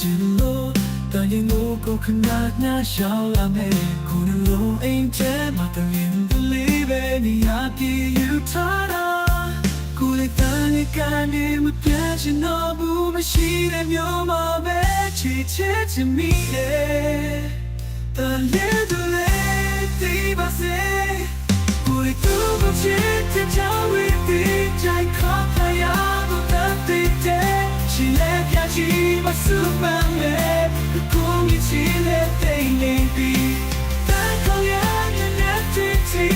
ချင်လို့တန်ရင်ကိုခဏနာရှောင်းလာမယ်ကိုယ်လုံးအိမ်ထဲမှာတရင်တလေးပဲနေရာပြေယူထားတာကိုယ်တန်ရကနေမပြတ်ချင်တော့ဘူးမရှိတဲ့မျိုးမှာပဲချစ်ချင်မိတယ်တန်လေးတလေးဒီပါစေကိုယ်တို့ကိုချစ်တဲ့ကြောင့်ဝိသေကြိုက်ခေါ်ထားရတော့တတ်တဲ့ရှိလဲပြချီမစူပန်မဲ့ကိုမြင်ချင်တဲ့တိမ်နေပြီးတန်ခေါ်ရတဲ့တီတီ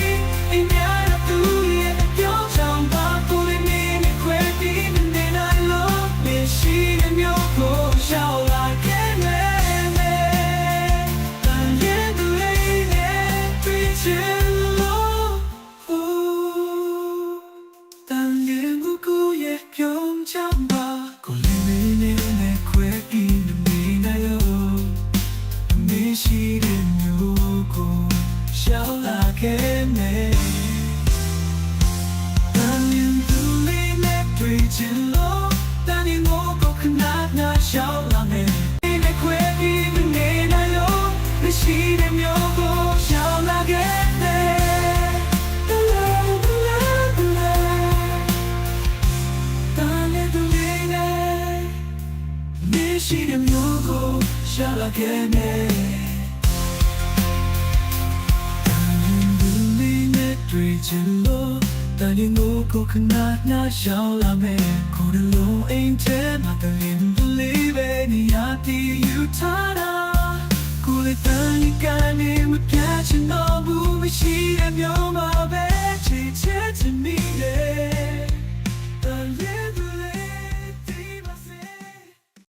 အင်းရတဲ့သူရဲ့ပြောချောင်းပါကိုလေးနေခွဲပြီးနေနိုင်လို့မရှိတဲ့မျိုးကိုရှောက်လာခဲ့မယ်တန်ရဲ့သူလေးနဲ့တွေ့ချင်လို့တန်ရဲ့ကိုရဲ့ပြုံးချမ်းပါကိုလေးနေခွဲပြီးနေနိုင်လို့မရှိတဲ့မျိုးကိုရှောက်လာခဲ့မယ်တန်ရဲ့သူလေးနဲ့တွေ့ချင်လို့တန်ရဲ့ကိုခဏနာရှောက်လာမယ်နေခွဲပြီးနေနိုင်လို့မရှိတဲ့မျိုးကိုရှောက်လာခဲ့မယ်ရှိတဲ့မျိုးကိုရှာလာခဲ့မယ်တန်ရင်ဒူလီနဲ့တွေ့ချင်လို့တန်ရင်ကိုခဏနာရှောင်းလာမယ်ကိုယ်လုံးအိမ်ထဲမှာတရင်ဒူလီပဲနေရာတီယူထားတာကိုယ်တန်ရင်ကနေမပြတ်ချင်တော့ဘူးမရှိတဲ့မျိုးမှာပဲချစ်မိတယ်